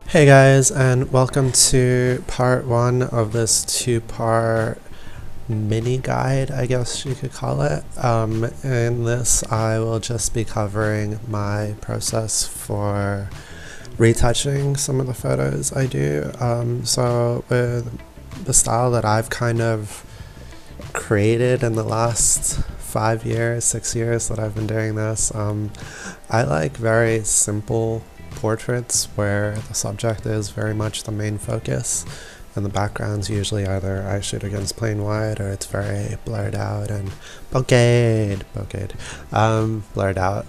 Hey guys, and welcome to part one of this two-part mini guide, I guess you could call it. In this, I will just be covering my process for retouching some of the photos I do. So with the style that I've kind of created in the last 5 years, 6 years that I've been doing this, I like very simple portraits where the subject is very much the main focus and the background's usually either I shoot against plain white or it's very blurred out and blurred out.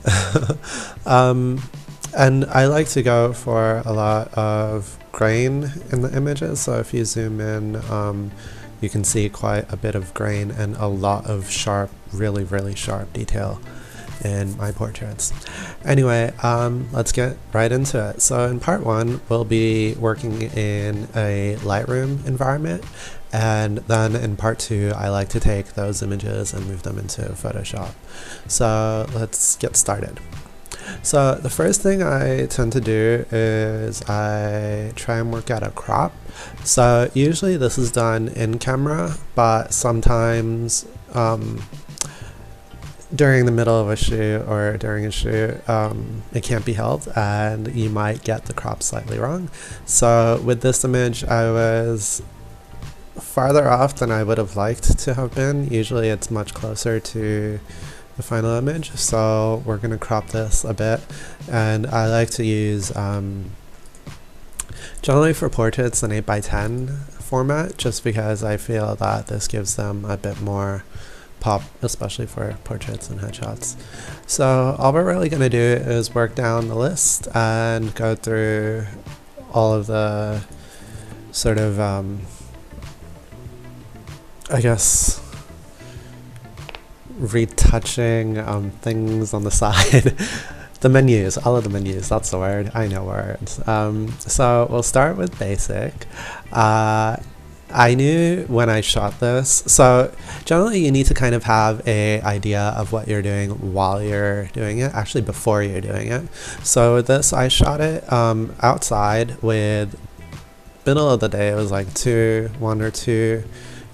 And I like to go for a lot of grain in the images, so if you zoom in you can see quite a bit of grain and a lot of sharp, really sharp detail in my portraits. Anyway, let's get right into it. So in part one, we'll be working in a Lightroom environment, and then in part two, I like to take those images and move them into Photoshop. So let's get started. So the first thing I tend to do is I try and work out a crop. So usually this is done in camera, but sometimes during the middle of a shoot or during a shoot, it can't be helped and you might get the crop slightly wrong. So with this image, I was farther off than I would have liked to have been. Usually it's much closer to the final image, so we're going to crop this a bit, and I like to use generally for portraits an 8x10 format, just because I feel that this gives them a bit more pop, especially for portraits and headshots. So all we're really going to do is work down the list and go through all of the sort of I guess retouching things on the side. The menus, all of the menus, that's the word, I know words. So we'll start with basic. I knew when I shot this, so generally you need to kind of have an idea of what you're doing while you're doing it, actually before you're doing it. So with this, I shot it outside with middle of the day. It was like 1 or 2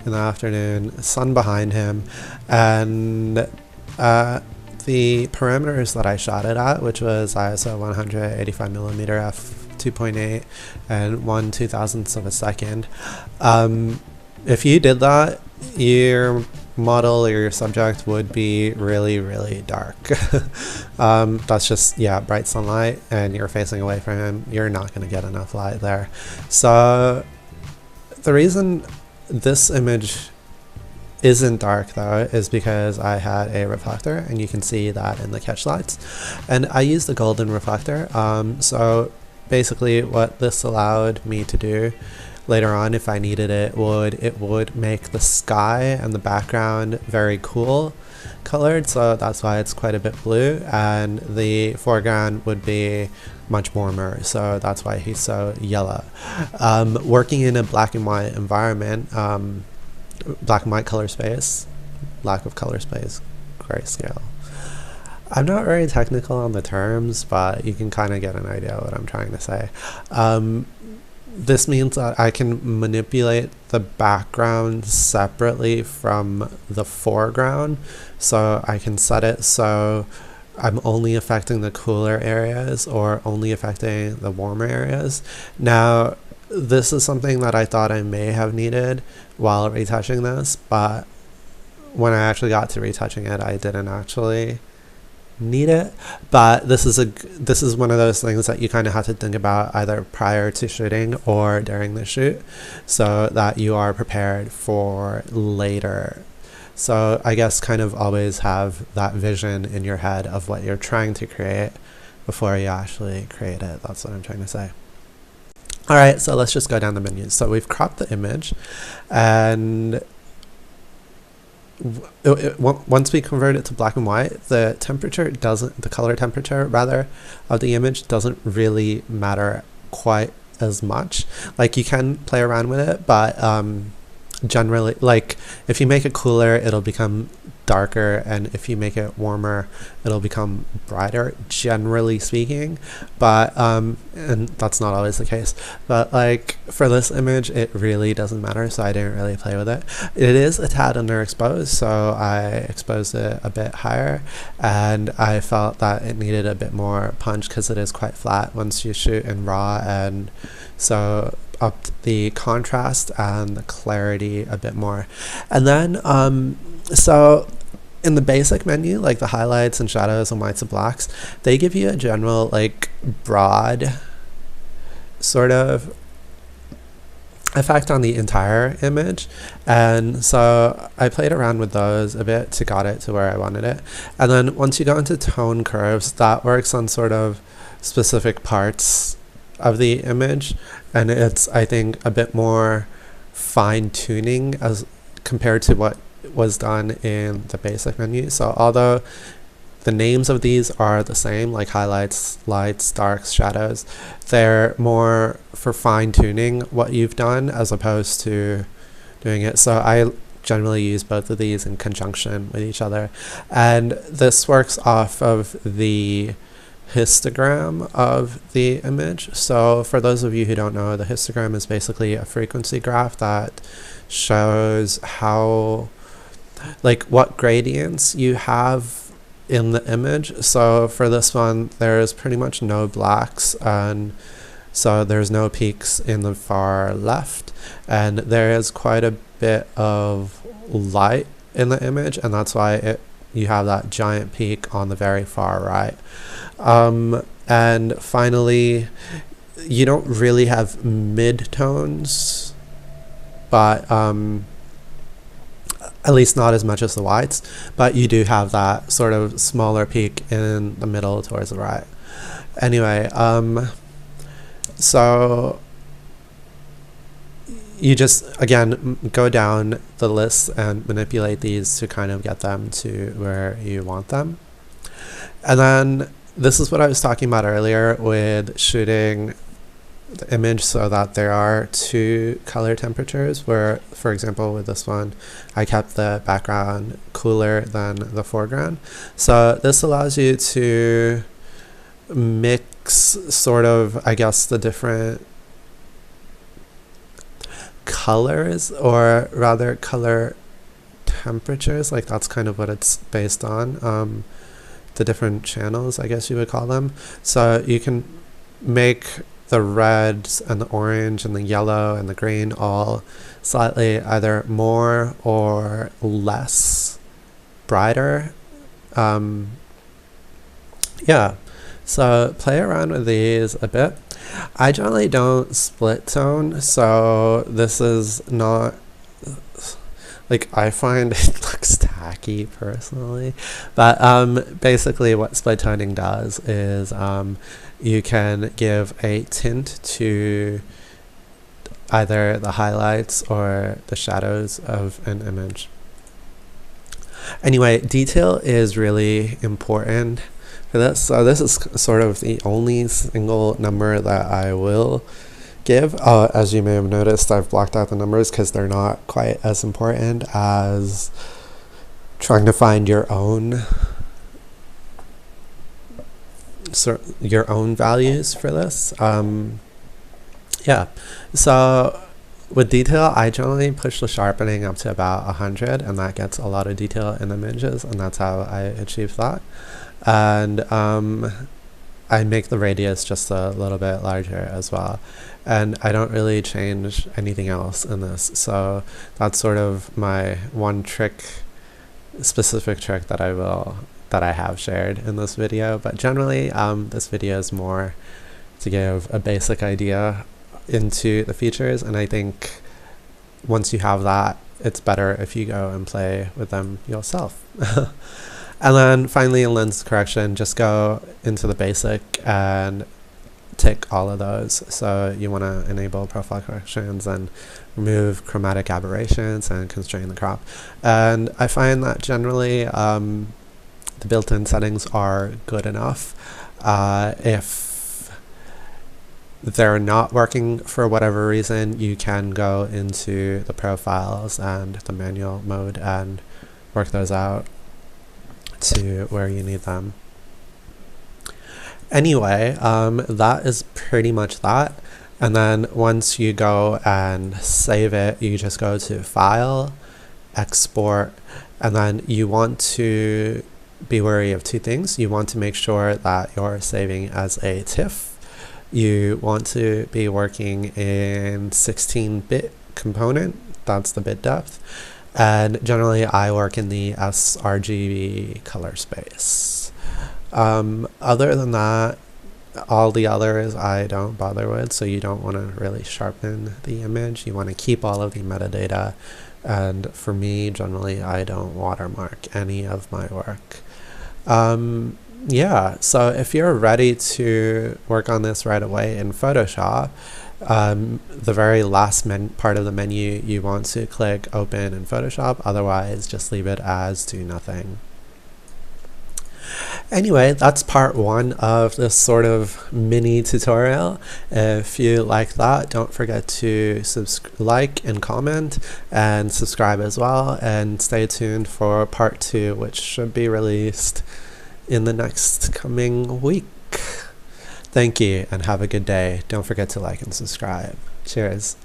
in the afternoon, sun behind him, and the parameters that I shot it at, which was ISO 185mm f2.8 and 1/2000th of a second. If you did that, your model or your subject would be really dark. That's just, yeah, bright sunlight and you're facing away from him, you're not going to get enough light there. So the reason this image isn't dark though is because I had a reflector, and you can see that in the catch lights, and I used the golden reflector. So basically what this allowed me to do later on, if I needed it would make the sky and the background very cool colored, so that's why it's quite a bit blue, and the foreground would be much warmer, so that's why he's so yellow. Working in a black and white environment, black and white color space, lack of color space, grayscale. I'm not very technical on the terms, but you can kind of get an idea of what I'm trying to say. This means that I can manipulate the background separately from the foreground, so I can set it so I'm only affecting the cooler areas or only affecting the warmer areas. Now, this is something that I thought I may have needed while retouching this, but when I actually got to retouching it, I didn't actually need it. But this is one of those things that you kind of have to think about either prior to shooting or during the shoot, so that you are prepared for later. So I guess kind of always have that vision in your head of what you're trying to create before you actually create it. That's what I'm trying to say. Alright, so let's just go down the menus. So we've cropped the image, and once we convert it to black and white, the color temperature rather of the image doesn't really matter quite as much. Like, you can play around with it, but generally, like, if you make it cooler, it'll become darker, and if you make it warmer it'll become brighter, generally speaking, but and that's not always the case, but like for this image it really doesn't matter, so I didn't really play with it. It is a tad underexposed, so I exposed it a bit higher, and I felt that it needed a bit more punch because it is quite flat once you shoot in RAW, and so upped the contrast and the clarity a bit more. And then so in the basic menu, like the highlights and shadows and whites and blacks, they give you a general like broad sort of effect on the entire image, and so I played around with those a bit to got it to where I wanted it. And then once you go into tone curves, that works on sort of specific parts of the image, and it's, I think, a bit more fine-tuning as compared to what was done in the basic menu. So although the names of these are the same, like highlights, lights, darks, shadows, they're more for fine-tuning what you've done as opposed to doing it. So I generally use both of these in conjunction with each other, and this works off of the histogram of the image. So for those of you who don't know, the histogram is basically a frequency graph that shows how, like, what gradients you have in the image. So for this one there's pretty much no blacks, and so there's no peaks in the far left, and there is quite a bit of light in the image, and that's why you have that giant peak on the very far right. And finally, you don't really have mid-tones, but at least not as much as the whites, but you do have that sort of smaller peak in the middle towards the right. Anyway, so you just, again, go down the list and manipulate these to kind of get them to where you want them. And then this is what I was talking about earlier with shooting the image so that there are two color temperatures, where, for example, with this one, I kept the background cooler than the foreground. So this allows you to mix sort of, I guess, the different colors, or rather color temperatures, like that's kind of what it's based on, the different channels, I guess you would call them. So you can make the reds and the orange and the yellow and the green all slightly either more or less brighter. Yeah, so play around with these a bit. I generally don't split tone, so this is not, like, I find it looks tacky personally, but basically what split toning does is you can give a tint to either the highlights or the shadows of an image. Anyway, detail is really important for this. So this is sort of the only single number that I will give. As you may have noticed, I've blocked out the numbers because they're not quite as important as trying to find your own values for this. Yeah, so with detail, I generally push the sharpening up to about 100, and that gets a lot of detail in images, and that's how I achieve that. And I make the radius just a little bit larger as well, and I don't really change anything else in this. So that's sort of my one specific trick that I have shared in this video. But generally, this video is more to give a basic idea into the features, and I think once you have that, it's better if you go and play with them yourself. And then finally, in lens correction, just go into the basic and tick all of those. So you want to enable profile corrections and remove chromatic aberrations and constrain the crop. And I find that generally the built-in settings are good enough. If they're not working for whatever reason, you can go into the profiles and the manual mode and work those out. to where you need them. Anyway, that is pretty much that. And then once you go and save it, you just go to File, Export, and then you want to be wary of two things. You want to make sure that you're saving as a TIFF. You want to be working in 16-bit component, that's the bit depth. And generally I work in the sRGB color space. Other than that, all the others I don't bother with, so you don't want to really sharpen the image. You want to keep all of the metadata, and for me, generally, I don't watermark any of my work. Yeah, so if you're ready to work on this right away in Photoshop, the very last part of the menu, you want to click Open in Photoshop, otherwise just leave it as Do Nothing. Anyway, that's part one of this sort of mini tutorial. If you like that, don't forget to like and comment and subscribe as well, and stay tuned for part two, which should be released in the next coming week. Thank you and have a good day. Don't forget to like and subscribe. Cheers.